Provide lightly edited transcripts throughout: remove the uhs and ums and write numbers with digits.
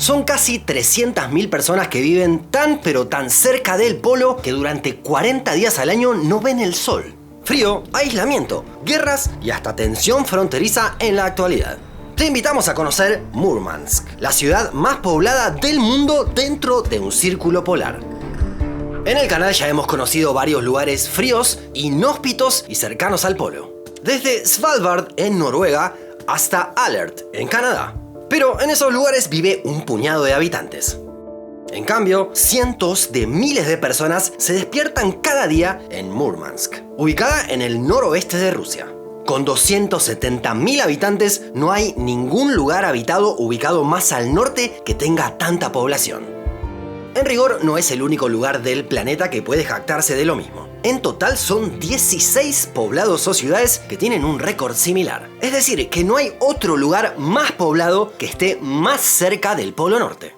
Son casi 300.000 personas que viven tan pero tan cerca del polo que durante 40 días al año no ven el sol. Frío, aislamiento, guerras y hasta tensión fronteriza en la actualidad. Te invitamos a conocer Murmansk, la ciudad más poblada del mundo dentro de un círculo polar. En el canal ya hemos conocido varios lugares fríos, inhóspitos y cercanos al polo. Desde Svalbard en Noruega hasta Alert en Canadá. Pero en esos lugares vive un puñado de habitantes. En cambio, cientos de miles de personas se despiertan cada día en Murmansk, ubicada en el noroeste de Rusia. Con 270.000 habitantes, no hay ningún lugar habitado ubicado más al norte que tenga tanta población. En rigor, no es el único lugar del planeta que puede jactarse de lo mismo. En total son 16 poblados o ciudades que tienen un récord similar. Es decir, que no hay otro lugar más poblado que esté más cerca del Polo Norte.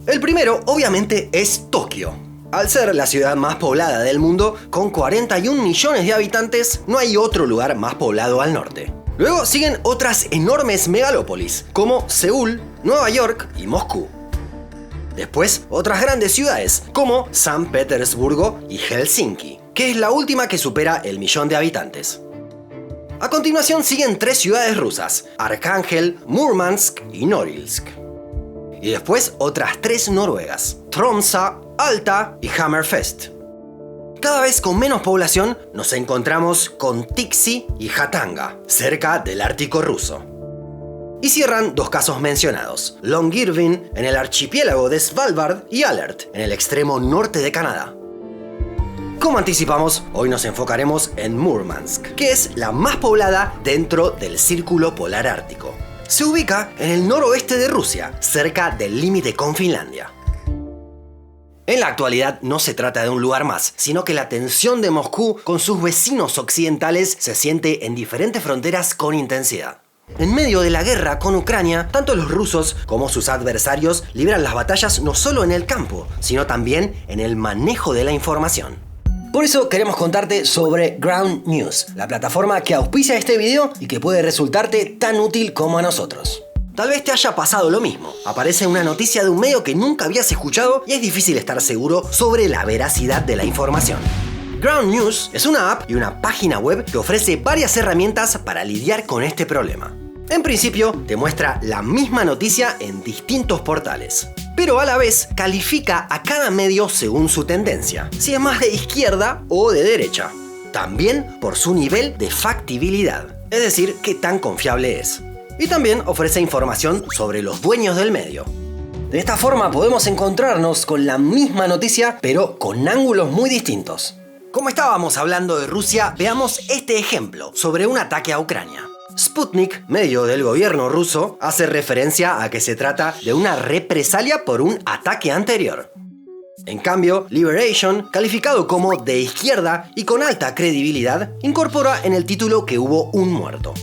El primero, obviamente, es Tokio. Al ser la ciudad más poblada del mundo, con 41 millones de habitantes, no hay otro lugar más poblado al norte. Luego siguen otras enormes megalópolis, como Seúl, Nueva York y Moscú. Después, otras grandes ciudades, como San Petersburgo y Helsinki, que es la última que supera el 1.000.000 de habitantes. A continuación siguen 3 ciudades rusas, Arcángel, Murmansk y Norilsk. Y después otras 3 noruegas, Tromsø, Alta y Hammerfest. Cada vez con menos población nos encontramos con Tiksi y Jatanga, cerca del Ártico ruso. Y cierran 2 casos mencionados, Longyearbyen en el archipiélago de Svalbard y Alert en el extremo norte de Canadá. Como anticipamos, hoy nos enfocaremos en Murmansk, que es la más poblada dentro del Círculo Polar Ártico. Se ubica en el noroeste de Rusia, cerca del límite con Finlandia. En la actualidad no se trata de un lugar más, sino que la tensión de Moscú con sus vecinos occidentales se siente en diferentes fronteras con intensidad. En medio de la guerra con Ucrania, tanto los rusos como sus adversarios libran las batallas no solo en el campo, sino también en el manejo de la información. Por eso queremos contarte sobre Ground News, la plataforma que auspicia este video y que puede resultarte tan útil como a nosotros. Tal vez te haya pasado lo mismo. Aparece una noticia de un medio que nunca habías escuchado y es difícil estar seguro sobre la veracidad de la información. Ground News es una app y una página web que ofrece varias herramientas para lidiar con este problema. En principio, te muestra la misma noticia en distintos portales, pero a la vez califica a cada medio según su tendencia, si es más de izquierda o de derecha. También por su nivel de factibilidad, es decir, qué tan confiable es. Y también ofrece información sobre los dueños del medio. De esta forma podemos encontrarnos con la misma noticia, pero con ángulos muy distintos. Como estábamos hablando de Rusia, veamos este ejemplo sobre un ataque a Ucrania. Sputnik, medio del gobierno ruso, hace referencia a que se trata de una represalia por un ataque anterior. En cambio, Liberation, calificado como de izquierda y con alta credibilidad, incorpora en el título que hubo un muerto.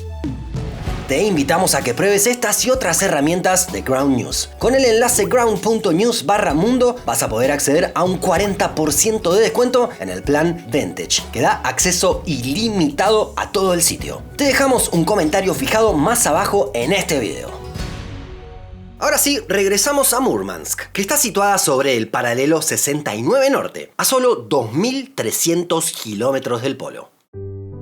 Te invitamos a que pruebes estas y otras herramientas de Ground News. Con el enlace ground.news/mundo vas a poder acceder a un 40% de descuento en el plan Vantage, que da acceso ilimitado a todo el sitio. Te dejamos un comentario fijado más abajo en este video. Ahora sí, regresamos a Murmansk, que está situada sobre el paralelo 69 norte, a solo 2.300 kilómetros del polo.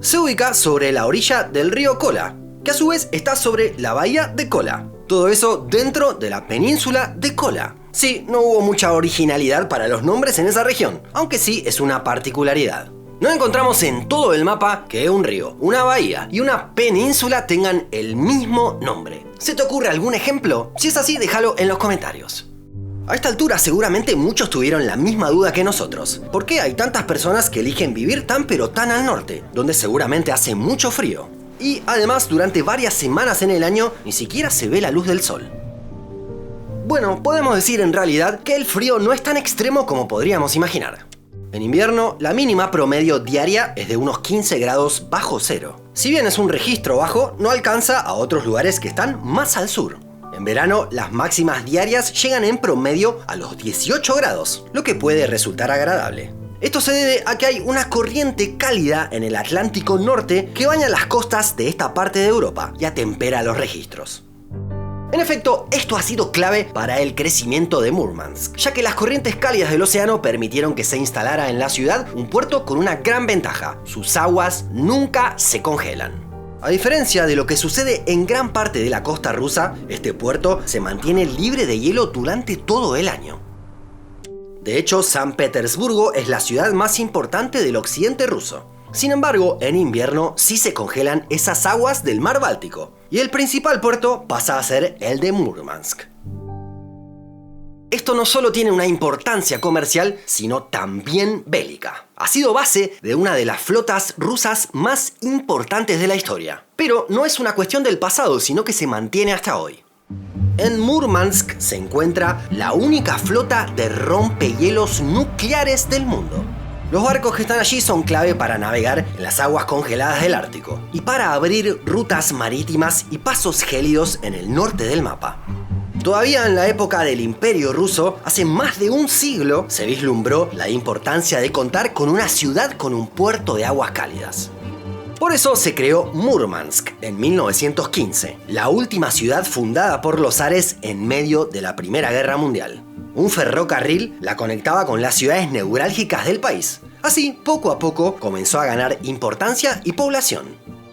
Se ubica sobre la orilla del río Kola, que a su vez está sobre la bahía de Kola. Todo eso dentro de la península de Kola. Sí, no hubo mucha originalidad para los nombres en esa región, aunque sí es una particularidad. No encontramos en todo el mapa que un río, una bahía y una península tengan el mismo nombre. ¿Se te ocurre algún ejemplo? Si es así, déjalo en los comentarios. A esta altura seguramente muchos tuvieron la misma duda que nosotros. ¿Por qué hay tantas personas que eligen vivir tan pero tan al norte, donde seguramente hace mucho frío? Y además durante varias semanas en el año ni siquiera se ve la luz del sol. Bueno, podemos decir en realidad que el frío no es tan extremo como podríamos imaginar. En invierno, la mínima promedio diaria es de unos 15 grados bajo cero. Si bien es un registro bajo, no alcanza a otros lugares que están más al sur. En verano, las máximas diarias llegan en promedio a los 18 grados, lo que puede resultar agradable. Esto se debe a que hay una corriente cálida en el Atlántico Norte que baña las costas de esta parte de Europa y atempera los registros. En efecto, esto ha sido clave para el crecimiento de Múrmansk, ya que las corrientes cálidas del océano permitieron que se instalara en la ciudad un puerto con una gran ventaja: sus aguas nunca se congelan. A diferencia de lo que sucede en gran parte de la costa rusa, este puerto se mantiene libre de hielo durante todo el año. De hecho, San Petersburgo es la ciudad más importante del occidente ruso. Sin embargo, en invierno sí se congelan esas aguas del mar Báltico, y el principal puerto pasa a ser el de Múrmansk. Esto no solo tiene una importancia comercial, sino también bélica. Ha sido base de una de las flotas rusas más importantes de la historia. Pero no es una cuestión del pasado, sino que se mantiene hasta hoy. En Múrmansk se encuentra la única flota de rompehielos nucleares del mundo. Los barcos que están allí son clave para navegar en las aguas congeladas del Ártico y para abrir rutas marítimas y pasos gélidos en el norte del mapa. Todavía en la época del Imperio Ruso, hace más de un siglo, se vislumbró la importancia de contar con una ciudad con un puerto de aguas cálidas. Por eso se creó Múrmansk en 1915, la última ciudad fundada por los zares en medio de la Primera Guerra Mundial. Un ferrocarril la conectaba con las ciudades neurálgicas del país. Así, poco a poco, comenzó a ganar importancia y población.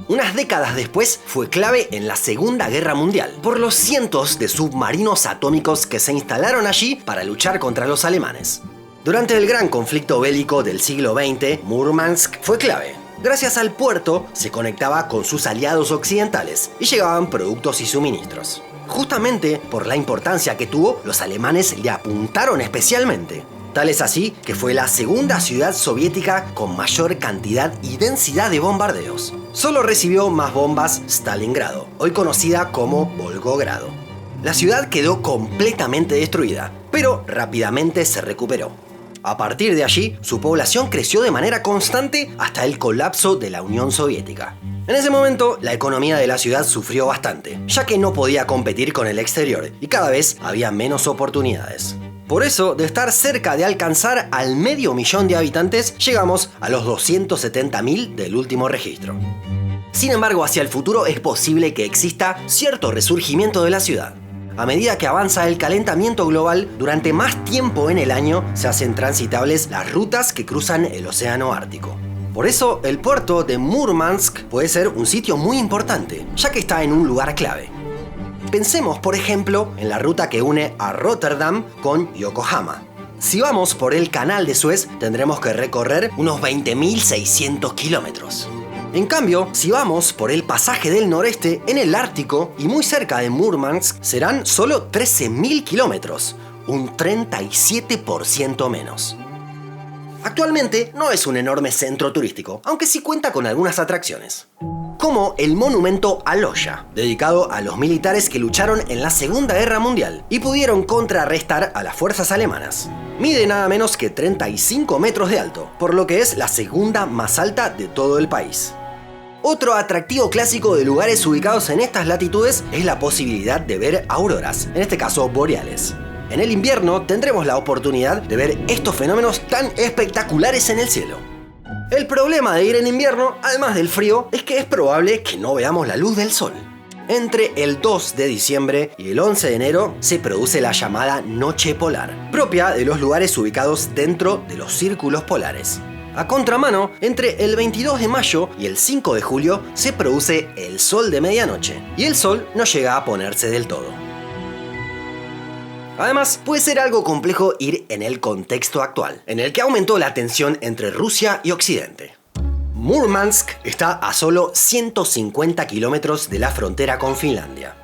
Unas décadas después fue clave en la Segunda Guerra Mundial, por los cientos de submarinos atómicos que se instalaron allí para luchar contra los alemanes. Durante el gran conflicto bélico del siglo XX, Múrmansk fue clave. Gracias al puerto se conectaba con sus aliados occidentales y llegaban productos y suministros. Justamente por la importancia que tuvo, los alemanes le apuntaron especialmente. Tal es así que fue la segunda ciudad soviética con mayor cantidad y densidad de bombardeos. Solo recibió más bombas Stalingrado, hoy conocida como Volgogrado. La ciudad quedó completamente destruida, pero rápidamente se recuperó. A partir de allí, su población creció de manera constante hasta el colapso de la Unión Soviética. En ese momento, la economía de la ciudad sufrió bastante, ya que no podía competir con el exterior y cada vez había menos oportunidades. Por eso, de estar cerca de alcanzar al 500.000 de habitantes, llegamos a los 270.000 del último registro. Sin embargo, hacia el futuro es posible que exista cierto resurgimiento de la ciudad. A medida que avanza el calentamiento global, durante más tiempo en el año se hacen transitables las rutas que cruzan el océano Ártico. Por eso, el puerto de Múrmansk puede ser un sitio muy importante, ya que está en un lugar clave. Pensemos, por ejemplo, en la ruta que une a Rotterdam con Yokohama. Si vamos por el canal de Suez, tendremos que recorrer unos 20.600 kilómetros. En cambio, si vamos por el pasaje del noreste en el Ártico y muy cerca de Múrmansk, serán solo 13.000 kilómetros, un 37% menos. Actualmente no es un enorme centro turístico, aunque sí cuenta con algunas atracciones. Como el monumento a Loya, dedicado a los militares que lucharon en la Segunda Guerra Mundial y pudieron contrarrestar a las fuerzas alemanas. Mide nada menos que 35 metros de alto, por lo que es la segunda más alta de todo el país. Otro atractivo clásico de lugares ubicados en estas latitudes es la posibilidad de ver auroras, en este caso boreales. En el invierno tendremos la oportunidad de ver estos fenómenos tan espectaculares en el cielo. El problema de ir en invierno, además del frío, es que es probable que no veamos la luz del sol. Entre el 2 de diciembre y el 11 de enero se produce la llamada noche polar, propia de los lugares ubicados dentro de los círculos polares. A contramano, entre el 22 de mayo y el 5 de julio se produce el sol de medianoche, y el sol no llega a ponerse del todo. Además, puede ser algo complejo ir en el contexto actual, en el que aumentó la tensión entre Rusia y Occidente. Múrmansk está a solo 150 kilómetros de la frontera con Finlandia.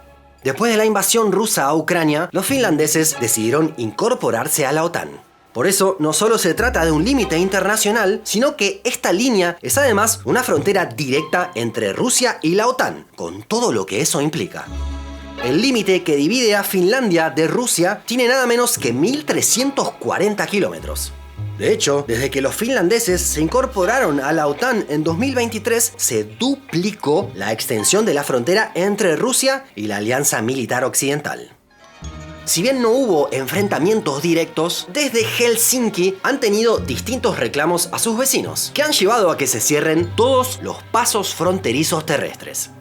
Después de la invasión rusa a Ucrania, los finlandeses decidieron incorporarse a la OTAN. Por eso, no solo se trata de un límite internacional, sino que esta línea es además una frontera directa entre Rusia y la OTAN, con todo lo que eso implica. El límite que divide a Finlandia de Rusia tiene nada menos que 1.340 kilómetros. De hecho, desde que los finlandeses se incorporaron a la OTAN en 2023, se duplicó la extensión de la frontera entre Rusia y la Alianza Militar Occidental. Si bien no hubo enfrentamientos directos, desde Helsinki han tenido distintos reclamos a sus vecinos, que han llevado a que se cierren todos los pasos fronterizos terrestres.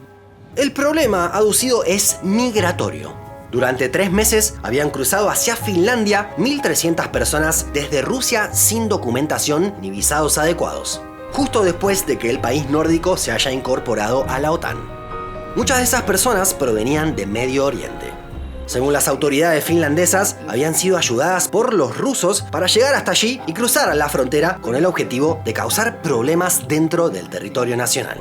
El problema aducido es migratorio. Durante 3 meses habían cruzado hacia Finlandia 1.300 personas desde Rusia sin documentación ni visados adecuados, justo después de que el país nórdico se haya incorporado a la OTAN. Muchas de esas personas provenían de Medio Oriente. Según las autoridades finlandesas, habían sido ayudadas por los rusos para llegar hasta allí y cruzar la frontera con el objetivo de causar problemas dentro del territorio nacional.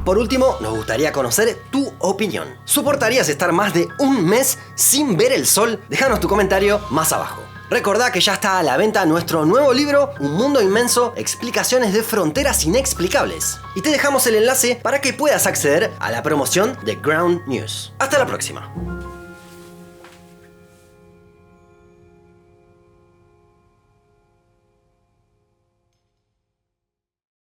Por último, nos gustaría conocer tu opinión. ¿Soportarías estar más de un mes sin ver el sol? Déjanos tu comentario más abajo. Recordá que ya está a la venta nuestro nuevo libro, Un Mundo Inmenso, Explicaciones de Fronteras Inexplicables. Y te dejamos el enlace para que puedas acceder a la promoción de Ground News. Hasta la próxima.